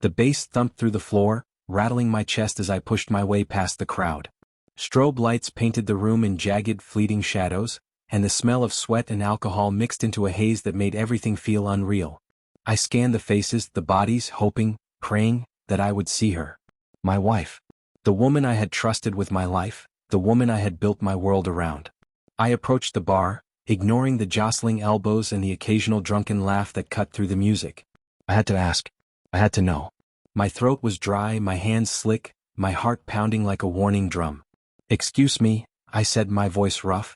The bass thumped through the floor, rattling my chest as I pushed my way past the crowd. Strobe lights painted the room in jagged, fleeting shadows, and the smell of sweat and alcohol mixed into a haze that made everything feel unreal. I scanned the faces, the bodies, hoping, praying, that I would see her. My wife. The woman I had trusted with my life, the woman I had built my world around. I approached the bar, ignoring the jostling elbows and the occasional drunken laugh that cut through the music. I had to ask. I had to know. My throat was dry, my hands slick, my heart pounding like a warning drum. "Excuse me," I said, my voice rough.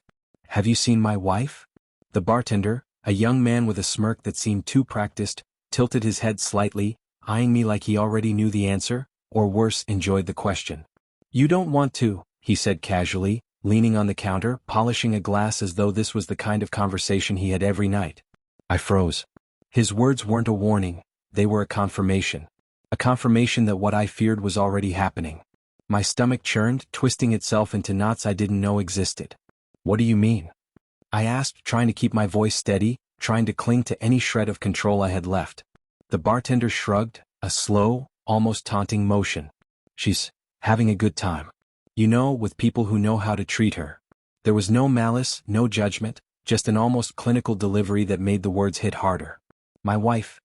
"Have you seen my wife?" The bartender, a young man with a smirk that seemed too practiced, tilted his head slightly, eyeing me like he already knew the answer, or worse, enjoyed the question. "You don't want to," he said casually, leaning on the counter, polishing a glass as though this was the kind of conversation he had every night. I froze. His words weren't a warning, they were a confirmation. A confirmation that what I feared was already happening. My stomach churned, twisting itself into knots I didn't know existed. "What do you mean?" I asked, trying to keep my voice steady, trying to cling to any shred of control I had left. The bartender shrugged, a slow, almost taunting motion. "She's having a good time. You know, with people who know how to treat her." There was no malice, no judgment, just an almost clinical delivery that made the words hit harder. My wife,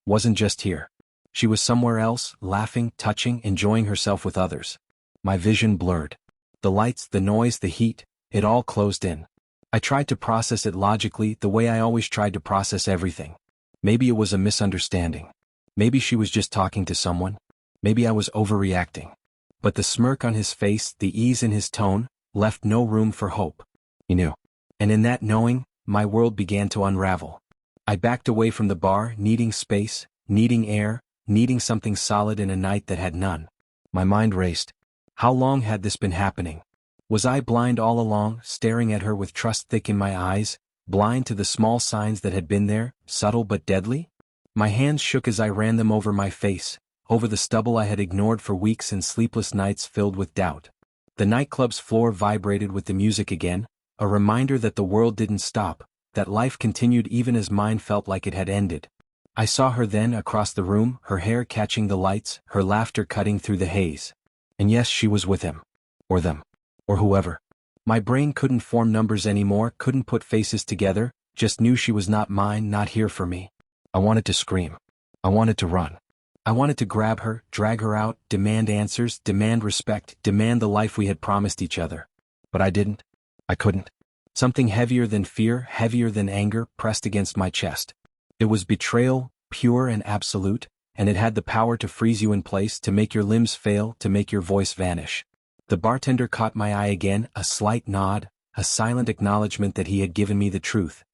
wasn't just here. She was somewhere else, laughing, touching, enjoying herself with others. My vision blurred. The lights, the noise, the heat, it all closed in. I tried to process it logically, the way I always tried to process everything. Maybe it was a misunderstanding. Maybe she was just talking to someone. Maybe I was overreacting. But the smirk on his face, the ease in his tone, left no room for hope. He knew. And in that knowing, my world began to unravel. I backed away from the bar, needing space, needing air, needing something solid in a night that had none. My mind raced. How long had this been happening? Was I blind all along, staring at her with trust thick in my eyes, blind to the small signs that had been there, subtle but deadly? My hands shook as I ran them over my face, over the stubble I had ignored for weeks and sleepless nights filled with doubt. The nightclub's floor vibrated with the music again, a reminder that the world didn't stop, that life continued even as mine felt like it had ended. I saw her then across the room, her hair catching the lights, her laughter cutting through the haze. And yes, she was with him. Or them. Or whoever. My brain couldn't form numbers anymore, couldn't put faces together, just knew she was not mine, not here for me. I wanted to scream. I wanted to run. I wanted to grab her, drag her out, demand answers, demand respect, demand the life we had promised each other. But I didn't. I couldn't. Something heavier than fear, heavier than anger, pressed against my chest. It was betrayal, pure and absolute, and it had the power to freeze you in place, to make your limbs fail, to make your voice vanish. The bartender caught my eye again, a slight nod, a silent acknowledgement that he had given me the truth.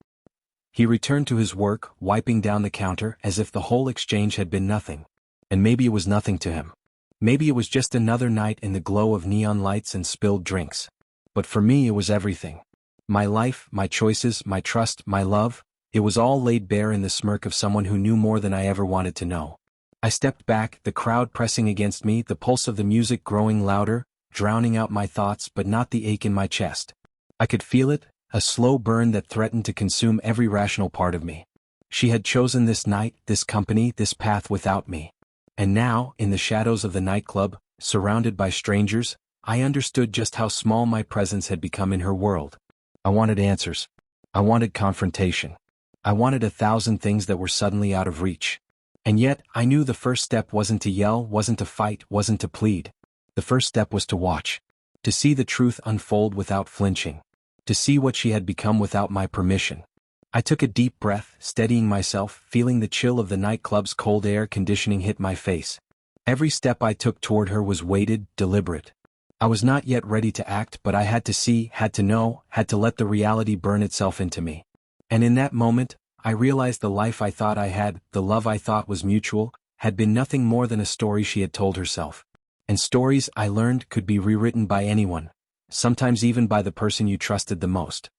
He returned to his work, wiping down the counter as if the whole exchange had been nothing. And maybe it was nothing to him. Maybe it was just another night in the glow of neon lights and spilled drinks. But for me it was everything. My life, my choices, my trust, my love, it was all laid bare in the smirk of someone who knew more than I ever wanted to know. I stepped back, the crowd pressing against me, the pulse of the music growing louder, drowning out my thoughts but not the ache in my chest. I could feel it, a slow burn that threatened to consume every rational part of me. She had chosen this night, this company, this path without me. And now, in the shadows of the nightclub, surrounded by strangers, I understood just how small my presence had become in her world. I wanted answers. I wanted confrontation. I wanted 1,000 things that were suddenly out of reach. And yet, I knew the first step wasn't to yell, wasn't to fight, wasn't to plead. The first step was to watch. To see the truth unfold without flinching. To see what she had become without my permission. I took a deep breath, steadying myself, feeling the chill of the nightclub's cold air conditioning hit my face. Every step I took toward her was weighted, deliberate. I was not yet ready to act, but I had to see, had to know, had to let the reality burn itself into me. And in that moment, I realized the life I thought I had, the love I thought was mutual, had been nothing more than a story she had told herself. And stories, I learned, could be rewritten by anyone, sometimes even by the person you trusted the most.